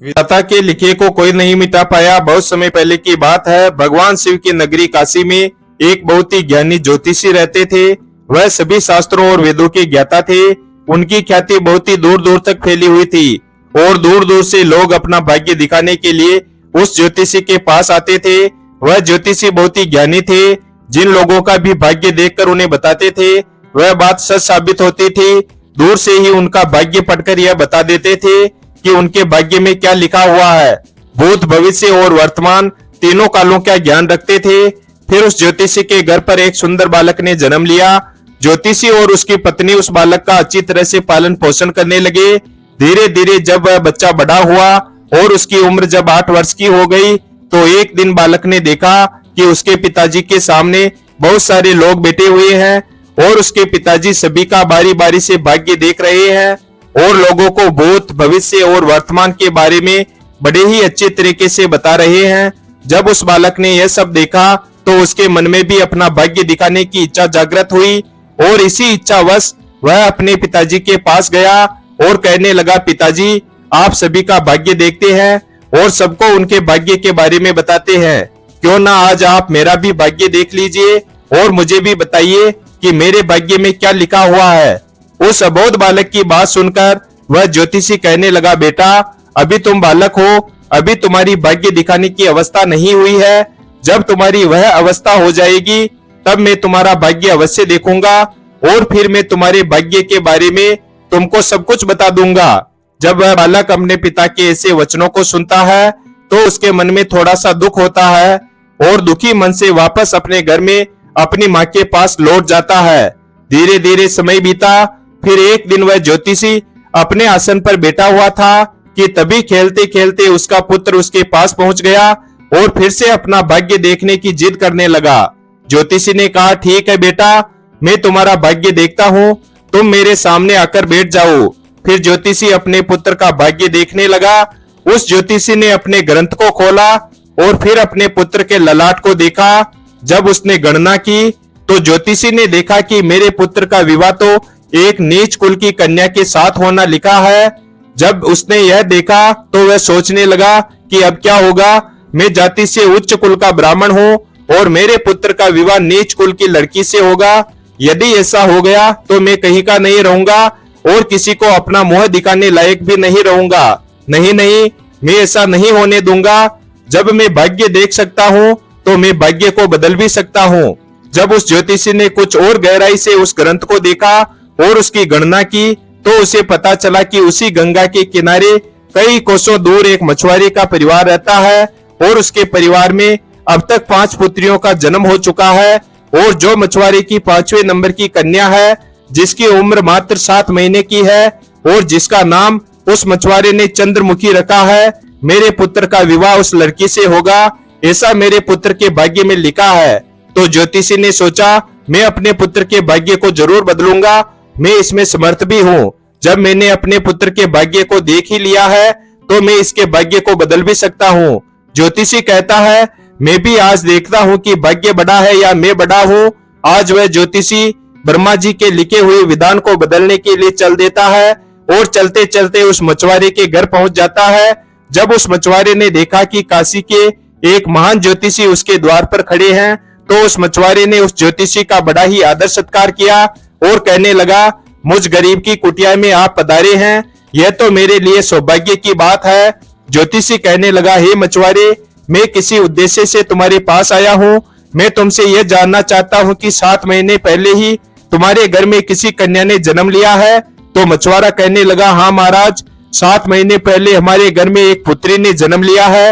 विधाता के लिखे को कोई नहीं मिटा पाया। बहुत समय पहले की बात है। भगवान शिव की नगरी काशी में एक बहुत ही ज्ञानी ज्योतिषी रहते थे। वह सभी शास्त्रों और वेदों के ज्ञाता थे। उनकी ख्याति बहुत ही दूर दूर तक फैली हुई थी और दूर दूर से लोग अपना भाग्य दिखाने के लिए उस ज्योतिषी के पास आते थे। वह ज्योतिषी बहुत ही ज्ञानी थे। जिन लोगों का भी भाग्य देखकर उन्हें बताते थे वह बात सच साबित होती थी। दूर से ही उनका भाग्य पढ़कर यह बता देते थे कि उनके भाग्य में क्या लिखा हुआ है। भूत, भविष्य और वर्तमान तीनों कालों का ज्ञान रखते थे। फिर उस ज्योतिषी के घर पर एक सुंदर बालक ने जन्म लिया। ज्योतिषी और उसकी पत्नी उस बालक का अच्छी तरह से पालन पोषण करने लगे। धीरे धीरे जब वह बच्चा बड़ा हुआ और उसकी उम्र जब 8 वर्ष की हो गई तो एक दिन बालक ने देखा कि उसके पिताजी के सामने बहुत सारे लोग बैठे हुए हैं और उसके पिताजी सभी का बारी बारी से भाग्य देख रहे हैं और लोगों को भूत, भविष्य और वर्तमान के बारे में बड़े ही अच्छे तरीके से बता रहे हैं। जब उस बालक ने यह सब देखा तो उसके मन में भी अपना भाग्य दिखाने की इच्छा जागृत हुई और इसी इच्छावश वह अपने पिताजी के पास गया और कहने लगा, पिताजी आप सभी का भाग्य देखते हैं और सबको उनके भाग्य के बारे में बताते हैं। क्यों ना आज आप मेरा भी भाग्य देख लीजिए और मुझे भी बताइए कि मेरे भाग्य में क्या लिखा हुआ है। उस अबोध बालक की बात सुनकर वह ज्योतिषी कहने लगा, बेटा अभी तुम बालक हो, अभी तुम्हारी भाग्य दिखाने की अवस्था नहीं हुई है। जब तुम्हारी वह अवस्था हो जाएगी तब मैं तुम्हारा भाग्य अवश्य देखूंगा और फिर मैं तुम्हारे भाग्य के बारे में तुमको सब कुछ बता दूंगा। जब वह बालक अपने पिता के ऐसे वचनों को सुनता है तो उसके मन में थोड़ा सा दुख होता है और दुखी मन से वापस अपने घर में अपनी माँ के पास लौट जाता है। धीरे धीरे समय बीता। फिर एक दिन वह ज्योतिषी अपने आसन पर बैठा हुआ था कि तभी खेलते खेलते उसका पुत्र उसके पास पहुंच गया और फिर से अपना भाग्य देखने की जिद करने लगा। ज्योतिषी ने कहा, ठीक है बेटा, मैं तुम्हारा भाग्य देखता हूँ, तुम मेरे सामने आकर बैठ जाओ। फिर ज्योतिषी अपने पुत्र का भाग्य देखने लगा। उस ज्योतिषी ने अपने ग्रंथ को खोला और फिर अपने पुत्र के ललाट को देखा। जब उसने गणना की तो ज्योतिषी ने देखा कि मेरे पुत्र का विवाह तो एक नीच कुल की कन्या के साथ होना लिखा है। जब उसने यह देखा तो वह सोचने लगा कि अब क्या होगा, मैं जाति से उच्च कुल का ब्राह्मण हूँ और मेरे पुत्र का विवाह नीच कुल की लड़की से होगा। यदि ऐसा हो गया तो मैं कहीं का नहीं रहूंगा और किसी को अपना मुंह दिखाने लायक भी नहीं रहूंगा। नहीं नहीं, मैं ऐसा नहीं होने दूंगा। जब मैं भाग्य देख सकता हूँ तो मैं भाग्य को बदल भी सकता हूँ। जब उस ज्योतिषी ने कुछ और गहराई से उस ग्रंथ को देखा और उसकी गणना की तो उसे पता चला कि उसी गंगा के किनारे कई कोसों दूर एक मछुआरे का परिवार रहता है और उसके परिवार में अब तक 5 पुत्रियों का जन्म हो चुका है और जो मछुआरे की 5वें नंबर की कन्या है, जिसकी उम्र मात्र 7 महीने की है और जिसका नाम उस मछुआरे ने चंद्रमुखी रखा है, मेरे पुत्र का विवाह उस लड़की से होगा, ऐसा मेरे पुत्र के भाग्य में लिखा है। तो ज्योतिषी ने सोचा, मैं अपने पुत्र के भाग्य को जरूर बदलूंगा, मैं इसमें समर्थ भी हूँ। जब मैंने अपने पुत्र के भाग्य को देख ही लिया है तो मैं इसके भाग्य को बदल भी सकता हूँ। ज्योतिषी कहता है, मैं भी आज देखता हूँ कि भाग्य बड़ा है या मैं बड़ा हूँ। आज वह ज्योतिषी ब्रह्मा जी के लिखे हुए विधान को बदलने के लिए चल देता है और चलते चलते उस मछुआरे के घर पहुंच जाता है। जब उस मछुआरे ने देखा कि काशी के एक महान ज्योतिषी उसके द्वार पर खड़े हैं तो उस मछुआरे ने उस ज्योतिषी का बड़ा ही आदर सत्कार किया और कहने लगा, मुझ गरीब की कुटिया में आप पधारे हैं, यह तो मेरे लिए सौभाग्य की बात है। ज्योतिषी कहने लगा, हे मछुआरे, मैं किसी उद्देश्य से तुम्हारे पास आया हूँ। मैं तुमसे यह जानना चाहता हूँ कि 7 महीने पहले ही तुम्हारे घर में किसी कन्या ने जन्म लिया है। तो मछुआरा कहने लगा, हाँ महाराज, 7 महीने पहले हमारे घर में एक पुत्री ने जन्म लिया है।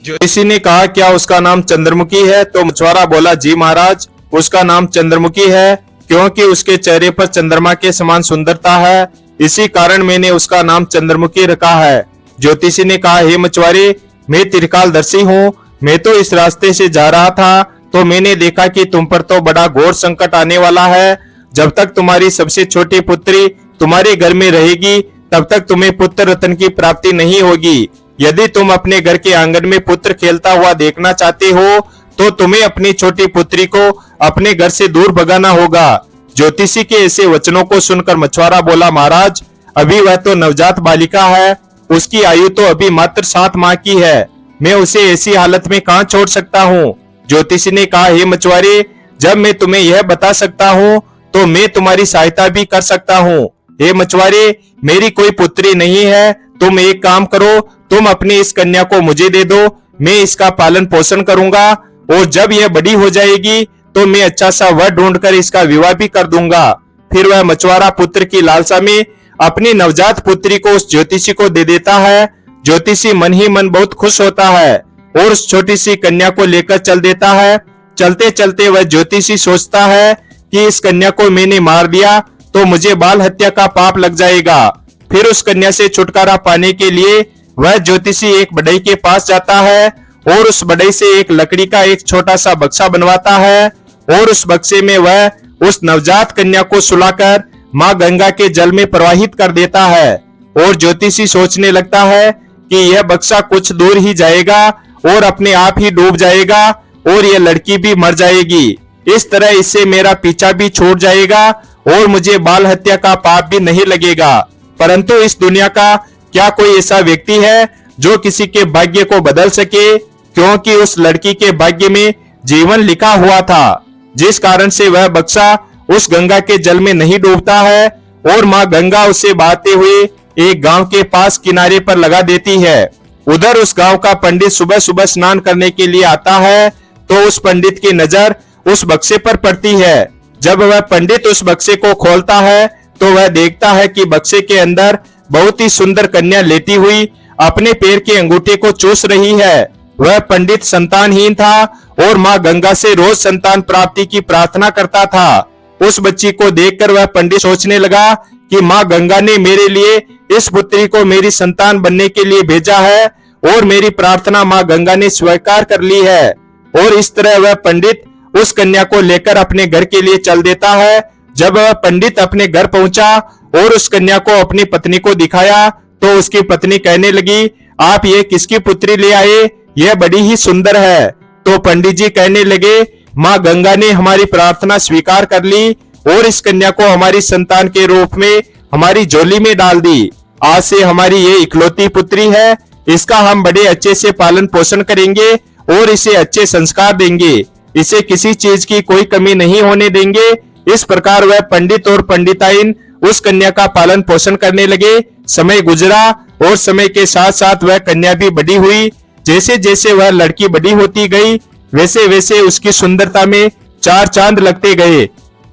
ज्योतिषी ने कहा, क्या उसका नाम चंद्रमुखी है? तो मछुआरा बोला, जी महाराज, उसका नाम चंद्रमुखी है, क्योंकि उसके चेहरे पर चंद्रमा के समान सुंदरता है, इसी कारण मैंने उसका नाम चंद्रमुखी रखा है। ज्योतिषी ने कहा, हे मछुआरे, मैं त्रिकालदर्शी हूँ, मैं तो इस रास्ते से जा रहा था तो मैंने देखा कि तुम पर तो बड़ा घोर संकट आने वाला है। जब तक तुम्हारी सबसे छोटी पुत्री तुम्हारे घर में रहेगी तब तक तुम्हें पुत्र रत्न की प्राप्ति नहीं होगी। यदि तुम अपने घर के आंगन में पुत्र खेलता हुआ देखना चाहते हो तो तुम्हें अपनी छोटी पुत्री को अपने घर से दूर भगाना होगा। ज्योतिषी के ऐसे वचनों को सुनकर मछुआरा बोला, महाराज, अभी वह तो नवजात बालिका है, उसकी आयु तो अभी मात्र 7 माह की है। मैं उसे ऐसी हालत में कहां छोड़ सकता हूँ। ज्योतिषी ने कहा, हे मछुआरे, जब मैं तुम्हें यह बता सकता हूँ तो मैं तुम्हारी सहायता भी कर सकता हूँ। हे मछुआरे, मेरी कोई पुत्री नहीं है। तुम एक काम करो, तुम अपनी इस कन्या को मुझे दे दो। मैं इसका पालन पोषण करूंगा और जब यह बड़ी हो जाएगी तो मैं अच्छा सा वर ढूंढकर इसका विवाह भी कर दूंगा। फिर वह मछुआरा पुत्र की लालसा में अपनी नवजात पुत्री को उस ज्योतिषी को दे देता है। ज्योतिषी मन ही मन बहुत खुश होता है और उस छोटी सी कन्या को लेकर चल देता है। चलते चलते वह ज्योतिषी सोचता है कि इस कन्या को मैंने मार दिया तो मुझे बाल हत्या का पाप लग जाएगा। फिर उस कन्या से छुटकारा पाने के लिए वह ज्योतिषी एक बढ़ई के पास जाता है और उस बढ़ई से एक लकड़ी का एक छोटा सा बक्सा बनवाता है और उस बक्से में वह उस नवजात कन्या को सुलाकर मां गंगा के जल में प्रवाहित कर देता है। और ज्योतिषी सोचने लगता है कि यह बक्सा कुछ दूर ही जाएगा और अपने आप ही डूब जाएगा और यह लड़की भी मर जाएगी। इस तरह इससे मेरा पीछा भी छूट जाएगा और मुझे बाल हत्या का पाप भी नहीं लगेगा। परंतु इस दुनिया का क्या कोई ऐसा व्यक्ति है जो किसी के भाग्य को बदल सके, क्योंकि उस लड़की के भाग्य में जीवन लिखा हुआ था, जिस कारण से वह बक्सा उस गंगा के जल में नहीं डूबता है और मां गंगा उसे बहाते हुए एक गांव के पास किनारे पर लगा देती है। उधर उस गांव का पंडित सुबह सुबह स्नान करने के लिए आता है तो उस पंडित की नजर उस बक्से पर पड़ती है। जब वह पंडित उस बक्से को खोलता है तो वह देखता है कि बक्से के अंदर बहुत ही सुंदर कन्या लेटी हुई अपने पैर के अंगूठे को चूस रही है। वह पंडित संतानहीन था और मां गंगा से रोज संतान प्राप्ति की प्रार्थना करता था। उस बच्ची को देखकर वह पंडित सोचने लगा कि मां गंगा ने मेरे लिए इस पुत्री को मेरी संतान बनने के लिए भेजा है और मेरी प्रार्थना मां गंगा ने स्वीकार कर ली है। और इस तरह वह पंडित उस कन्या को लेकर अपने घर के लिए चल देता है। जब वह पंडित अपने घर पहुंचा और उस कन्या को अपनी पत्नी को दिखाया तो उसकी पत्नी कहने लगी, आप ये किसकी पुत्री ले आए? यह बड़ी ही सुंदर है। तो पंडित जी कहने लगे, माँ गंगा ने हमारी प्रार्थना स्वीकार कर ली और इस कन्या को हमारी संतान के रूप में हमारी झोली में डाल दी। आज से हमारी ये इकलौती पुत्री है। इसका हम बड़े अच्छे से पालन पोषण करेंगे और इसे अच्छे संस्कार देंगे। इसे किसी चीज की कोई कमी नहीं होने देंगे। इस प्रकार वह पंडित और पंडिताइन उस कन्या का पालन पोषण करने लगे। समय गुजरा और समय के साथ साथ वह कन्या भी बड़ी हुई। जैसे जैसे वह लड़की बड़ी होती गई वैसे वैसे उसकी सुंदरता में 4 चांद लगते गए।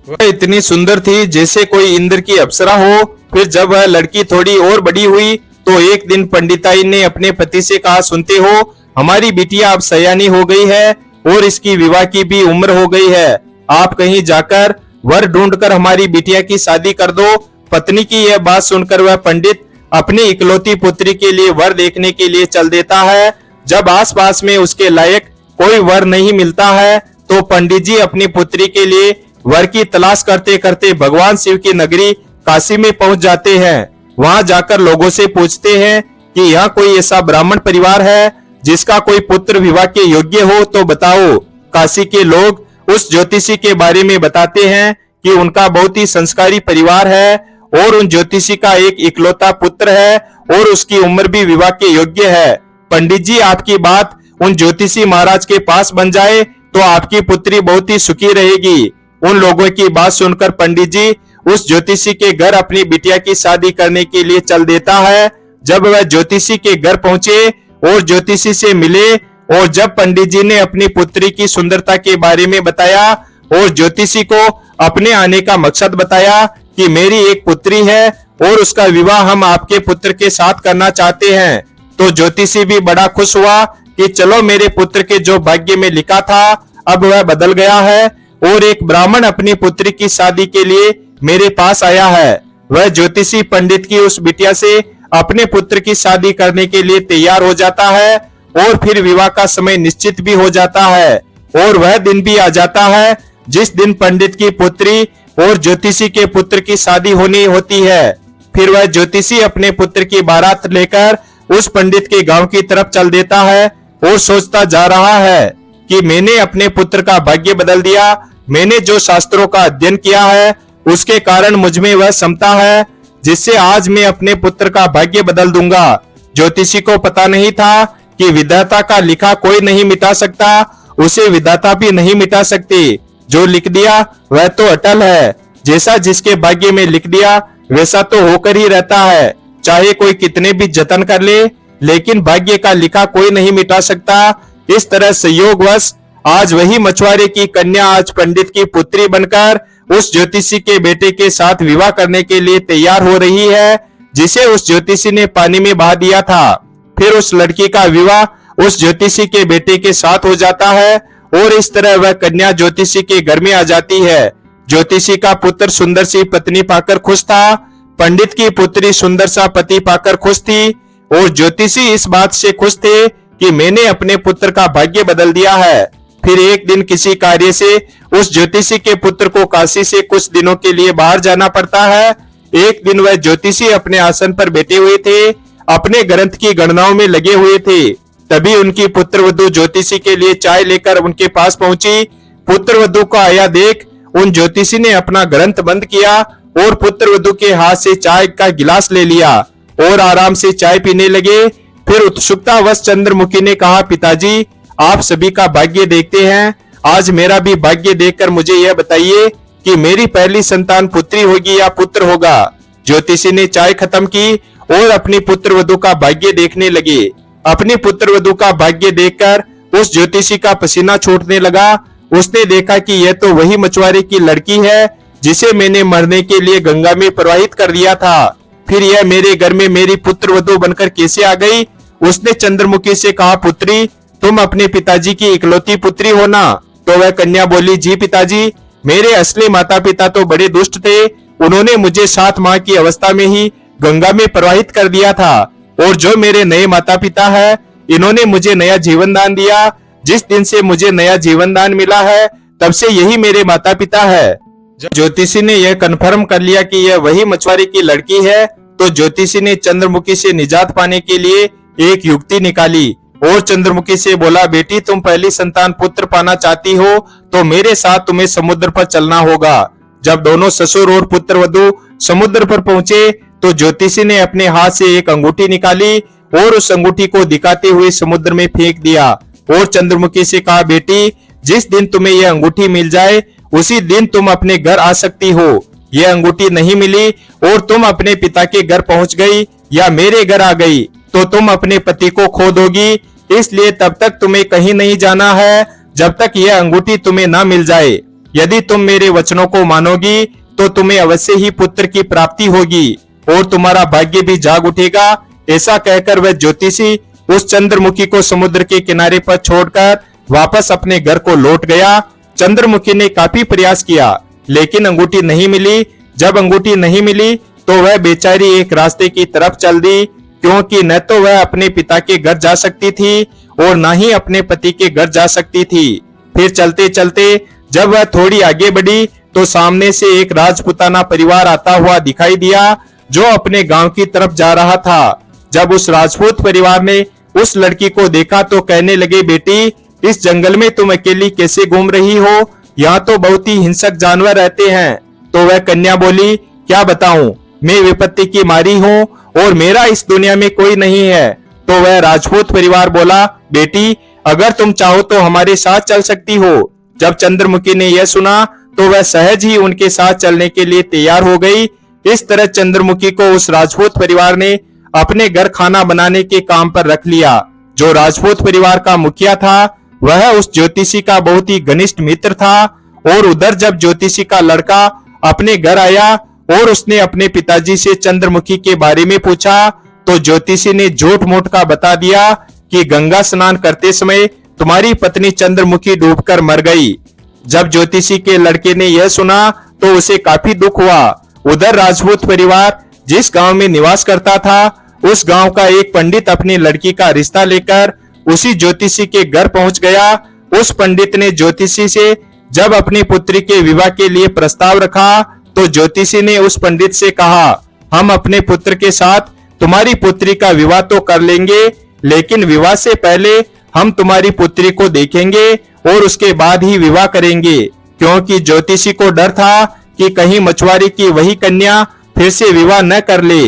वह इतनी सुंदर थी जैसे कोई इंद्र की अप्सरा हो। फिर जब वह लड़की थोड़ी और बड़ी हुई तो एक दिन पंडिताइन ने अपने पति से कहा, सुनते हो, हमारी बिटिया अब सयानी हो गई है और इसकी विवाह की भी उम्र हो गई है। आप कहीं जाकर वर ढूंढकर हमारी बिटिया की शादी कर दो। पत्नी की यह बात सुनकर वह पंडित अपनी इकलौती पुत्री के लिए वर देखने के लिए चल देता है। जब आसपास में उसके लायक कोई वर नहीं मिलता है तो पंडित जी अपनी पुत्री के लिए वर की तलाश करते करते भगवान शिव की नगरी काशी में पहुंच जाते हैं। वहां जाकर लोगों से पूछते हैं कि यहाँ कोई ऐसा ब्राह्मण परिवार है जिसका कोई पुत्र विवाह के योग्य हो तो बताओ। काशी के लोग उस ज्योतिषी के बारे में बताते हैं कि उनका बहुत ही संस्कारी परिवार है और उन ज्योतिषी का एक इकलौता पुत्र है और उसकी उम्र भी विवाह के योग्य है। पंडित जी, आपकी बात उन ज्योतिषी महाराज के पास बन जाए तो आपकी पुत्री बहुत ही सुखी रहेगी। उन लोगों की बात सुनकर पंडित जी उस ज्योतिषी के घर अपनी बिटिया की शादी करने के लिए चल देता है। जब वह ज्योतिषी के घर पहुंचे और ज्योतिषी से मिले और जब पंडित जी ने अपनी पुत्री की सुंदरता के बारे में बताया और ज्योतिषी को अपने आने का मकसद बताया कि मेरी एक पुत्री है और उसका विवाह हम आपके पुत्र के साथ करना चाहते हैं, तो ज्योतिषी भी बड़ा खुश हुआ कि चलो, मेरे पुत्र के जो भाग्य में लिखा था अब वह बदल गया है और एक ब्राह्मण अपनी पुत्री की शादी के लिए मेरे पास आया है। वह ज्योतिषी पंडित की उस बिटिया से अपने पुत्र की शादी करने के लिए तैयार हो जाता है और फिर विवाह का समय निश्चित भी हो जाता है और वह दिन भी आ जाता है जिस दिन पंडित की पुत्री और ज्योतिषी के पुत्र की शादी होनी होती है। फिर वह ज्योतिषी अपने पुत्र की बारात लेकर उस पंडित के गांव की तरफ चल देता है और सोचता जा रहा है कि मैंने अपने पुत्र का भाग्य बदल दिया। मैंने जो शास्त्रों का अध्ययन किया है उसके कारण मुझ में वह क्षमता है जिससे आज मैं अपने पुत्र का भाग्य बदल दूंगा। ज्योतिषी को पता नहीं था कि विधाता का लिखा कोई नहीं मिटा सकता, उसे विधाता भी नहीं मिटा सकते। जो लिख दिया वह तो अटल है, जैसा जिसके भाग्य में लिख दिया वैसा तो होकर ही रहता है, चाहे कोई कितने भी जतन कर ले, लेकिन भाग्य का लिखा कोई नहीं मिटा सकता। इस तरह संयोगवश आज वही मछुआरे की कन्या आज पंडित की पुत्री बनकर उस ज्योतिषी के बेटे के साथ विवाह करने के लिए तैयार हो रही है, जिसे उस ज्योतिषी ने पानी में बहा दिया था। फिर उस लड़की का विवाह उस ज्योतिषी के बेटे के साथ हो जाता है और इस तरह वह कन्या ज्योतिषी के घर में आ जाती है। ज्योतिषी का पुत्र सुंदर सी पत्नी पाकर खुश था, पंडित की पुत्री सुंदर सा पति पाकर खुश थी और ज्योतिषी इस बात से खुश थे कि मैंने अपने पुत्र का भाग्य बदल दिया है। फिर एक दिन किसी कार्य से उस ज्योतिषी के पुत्र को काशी से कुछ दिनों के लिए बाहर जाना पड़ता है। एक दिन वह ज्योतिषी अपने आसन पर बैठे हुए थे, अपने ग्रंथ की गणनाओं में लगे हुए थे। तभी उनकी पुत्रवधू ज्योतिषी के लिए चाय लेकर उनके पास पहुंची। पुत्रवधू को आया देख उन ज्योतिषी ने अपना ग्रंथ बंद किया और पुत्रवधू के हाथ से चाय का गिलास ले लिया और आराम से चाय पीने लगे। फिर उत्सुकतावश चंद्रमुखी ने कहा, पिताजी आप सभी का भाग्य देखते हैं, आज मेरा भी भाग्य देखकर मुझे यह बताइए कि मेरी पहली संतान पुत्री होगी या पुत्र होगा। ज्योतिषी ने चाय खत्म की और अपनी पुत्रवधू का भाग्य देखने लगे। अपनी पुत्रवधू का भाग्य देखकर उस ज्योतिषी का पसीना छूटने लगा। उसने देखा कि यह तो वही मछुआरे की लड़की है जिसे मैंने मरने के लिए गंगा में प्रवाहित कर दिया था। फिर यह मेरे घर में मेरी पुत्रवधू बनकर कैसे आ गई? उसने चंद्रमुखी से कहा, पुत्री तुम अपने पिताजी की इकलौती पुत्री हो ना? तो वह कन्या बोली, जी पिताजी, मेरे असली माता पिता तो बड़े दुष्ट थे, उन्होंने मुझे 7 माह की अवस्था में ही गंगा में प्रवाहित कर दिया था और जो मेरे नए माता पिता है इन्होंने मुझे नया जीवन दान दिया। जिस दिन से मुझे नया जीवन दान मिला है तब से यही मेरे माता पिता है। ज्योतिषी ने यह कन्फर्म कर लिया कि यह वही मछुआरे की लड़की है तो ज्योतिषी ने चंद्रमुखी से निजात पाने के लिए एक युक्ति निकाली और चंद्रमुखी से बोला, बेटी तुम पहली संतान पुत्र पाना चाहती हो तो मेरे साथ तुम्हें समुद्र पर चलना होगा। जब दोनों ससुर और पुत्रवधू समुद्र पर पहुंचे तो ज्योतिषी ने अपने हाथ से एक अंगूठी निकाली और उस अंगूठी को दिखाते हुए समुद्र में फेंक दिया और चंद्रमुखी से कहा, बेटी जिस दिन तुम्हें यह अंगूठी मिल जाए उसी दिन तुम अपने घर आ सकती हो। यह अंगूठी नहीं मिली और तुम अपने पिता के घर पहुंच गई या मेरे घर आ गई तो तुम अपने पति को खो दोगी, इसलिए तब तक तुम्हें कहीं नहीं जाना है जब तक यह अंगूठी तुम्हें ना मिल जाए। यदि तुम मेरे वचनों को मानोगी तो तुम्हें अवश्य ही पुत्र की प्राप्ति होगी और तुम्हारा भाग्य भी जाग उठेगा। ऐसा कहकर वह ज्योतिषी उस चंद्रमुखी को समुद्र के किनारे पर छोड़कर वापस अपने घर को लौट गया। चंद्रमुखी ने काफी प्रयास किया लेकिन अंगूठी नहीं मिली। जब अंगूठी नहीं मिली तो वह बेचारी एक रास्ते की तरफ चल दी, क्योंकि न तो वह अपने पिता के घर जा सकती थी और न ही अपने पति के घर जा सकती थी। फिर चलते चलते जब वह थोड़ी आगे बढ़ी तो सामने से एक राजपुताना परिवार आता हुआ दिखाई दिया जो अपने गांव की तरफ जा रहा था। जब उस राजपूत परिवार ने उस लड़की को देखा तो कहने लगे, बेटी इस जंगल में तुम अकेली कैसे घूम रही हो? यहाँ तो बहुत ही हिंसक जानवर रहते हैं। तो वह कन्या बोली, क्या बताऊं, मैं विपत्ति की मारी हूँ और मेरा इस दुनिया में कोई नहीं है। तो वह राजपूत परिवार बोला, बेटी अगर तुम चाहो तो हमारे साथ चल सकती हो। जब चंद्रमुखी ने यह सुना तो वह सहज ही उनके साथ चलने के लिए तैयार हो गई। इस तरह चंद्रमुखी को उस राजपूत परिवार ने अपने घर खाना बनाने के काम पर रख लिया। जो राजपूत परिवार का मुखिया था वह उस ज्योतिषी का बहुत ही घनिष्ठ मित्र था और उधर जब ज्योतिषी का लड़का अपने घर आया और उसने अपने पिताजी से चंद्रमुखी के बारे में पूछा तो ज्योतिषी ने झूठ मूठ का बता दिया कि गंगा स्नान करते समय तुम्हारी पत्नी चंद्रमुखी डूबकर मर गई। जब ज्योतिषी के लड़के ने यह सुना तो उसे काफी दुख हुआ। उधर राजपूत परिवार जिस गांव में निवास करता था उस गांव का एक पंडित अपनी लड़की का रिश्ता लेकर उसी ज्योतिषी के घर पहुंच गया। उस पंडित ने ज्योतिषी से जब अपनी पुत्री के विवाह के लिए प्रस्ताव रखा तो ज्योतिषी ने उस पंडित से कहा, हम अपने पुत्र के साथ तुम्हारी पुत्री का विवाह तो कर लेंगे, लेकिन विवाह से पहले हम तुम्हारी पुत्री को देखेंगे और उसके बाद ही विवाह करेंगे। क्योंकि ज्योतिषी को डर था कि कहीं मछुआरे की वही कन्या फिर से विवाह न कर ले।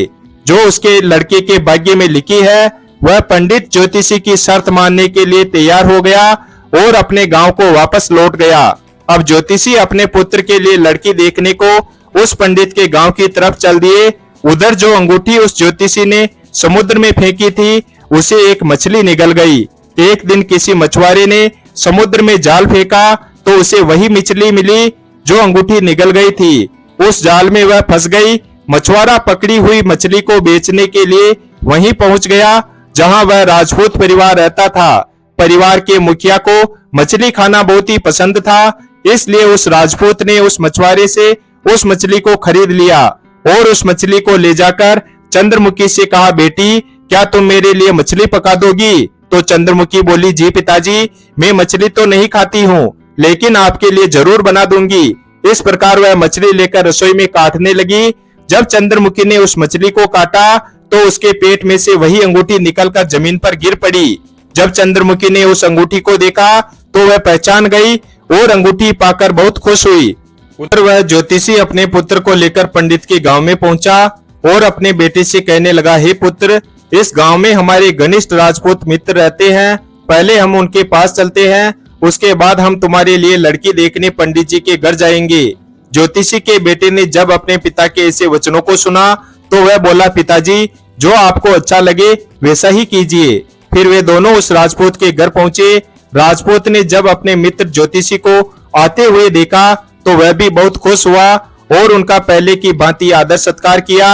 जो उसके लड़के के भाग्य में लिखी है, वह पंडित ज्योतिषी की शर्त मानने के लिए तैयार हो गया और अपने गांव को वापस लौट गया। अब ज्योतिषी अपने पुत्र के लिए लड़की देखने को उस पंडित के गांव की तरफ चल दिए। उधर जो अंगूठी उस ज्योतिषी ने समुद्र में फेंकी थी, उसे एक मछली निगल गई। एक दिन किसी मछुआरे ने समुद्र में जाल फेंका तो उसे वही मछली मिली जो अंगूठी निगल गई थी। उस जाल में वह फंस गई। मछुआरा पकड़ी हुई मछली को बेचने के लिए वहीं पहुंच गया जहां वह राजपूत परिवार रहता था। परिवार के मुखिया को मछली खाना बहुत ही पसंद था, इसलिए उस राजपूत ने उस मछुआरे से उस मछली को खरीद लिया और उस मछली को ले जाकर चंद्रमुखी से कहा, बेटी क्या तुम मेरे लिए मछली पका दोगी? तो चंद्रमुखी बोली, जी पिताजी, मैं मछली तो नहीं खाती हूँ, लेकिन आपके लिए जरूर बना दूंगी। इस प्रकार वह मछली लेकर रसोई में काटने लगी। जब चंद्रमुखी ने उस मछली को काटा तो उसके पेट में से वही अंगूठी निकलकर जमीन पर गिर पड़ी। जब चंद्रमुखी ने उस अंगूठी को देखा तो वह पहचान गई और अंगूठी पाकर बहुत खुश हुई। उधर वह ज्योतिषी अपने पुत्र को लेकर पंडित के गांव में पहुंचा और अपने बेटे से कहने लगा, हे पुत्र, इस गांव में हमारे घनिष्ठ राजपूत मित्र रहते हैं, पहले हम उनके पास चलते हैं, उसके बाद हम तुम्हारे लिए लड़की देखने पंडित जी के घर जाएंगे। ज्योतिषी के बेटे ने जब अपने पिता के ऐसे वचनों को सुना तो वह बोला, पिताजी, जो आपको अच्छा लगे वैसा ही कीजिए। फिर वे दोनों उस राजपूत के घर पहुंचे। राजपूत ने जब अपने मित्र ज्योतिषी को आते हुए देखा तो वह भी बहुत खुश हुआ और उनका पहले की भांति आदर सत्कार किया।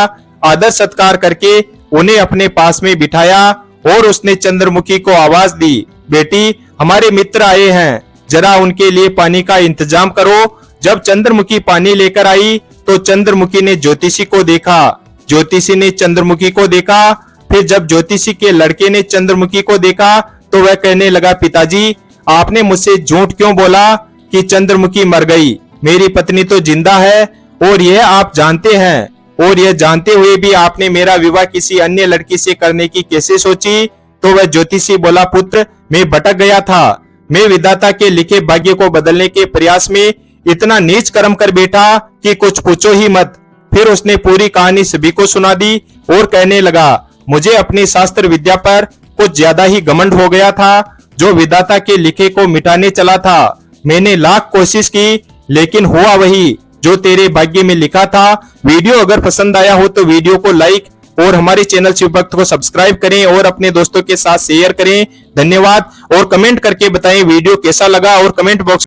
आदर सत्कार करके उन्हें अपने पास में बिठाया और उसने चंद्रमुखी को आवाज दी, बेटी, हमारे मित्र आए हैं, जरा उनके लिए पानी का इंतजाम करो। जब चंद्रमुखी पानी लेकर आई तो चंद्रमुखी ने ज्योतिषी को देखा, ज्योतिषी ने चंद्रमुखी को देखा। फिर जब ज्योतिषी के लड़के ने चंद्रमुखी को देखा तो वह कहने लगा, पिताजी, आपने मुझसे झूठ क्यों बोला कि चंद्रमुखी मर गई? मेरी पत्नी तो जिंदा है और यह आप जानते हैं, और यह जानते हुए भी आपने मेरा विवाह किसी अन्य लड़की से करने की कैसे सोची? तो वह ज्योतिषी बोला, पुत्र, मैं भटक गया था, मैं विधाता के लिखे भाग्य को बदलने के प्रयास में इतना नीच कर्म कर बैठा कि कुछ पूछो ही मत। फिर उसने पूरी कहानी सभी को सुना दी और कहने लगा, मुझे अपनी शास्त्र विद्या पर कुछ ज्यादा ही घमंड हो गया था, जो विधाता के लिखे को मिटाने चला था। मैंने लाख कोशिश की, लेकिन हुआ वही जो तेरे भाग्य में लिखा था। वीडियो अगर पसंद आया हो तो वीडियो को लाइक और हमारे चैनल शिवभक्त को सब्सक्राइब करें और अपने दोस्तों के साथ शेयर करें। धन्यवाद। और कमेंट करके बताएं वीडियो कैसा लगा और कमेंट बॉक्स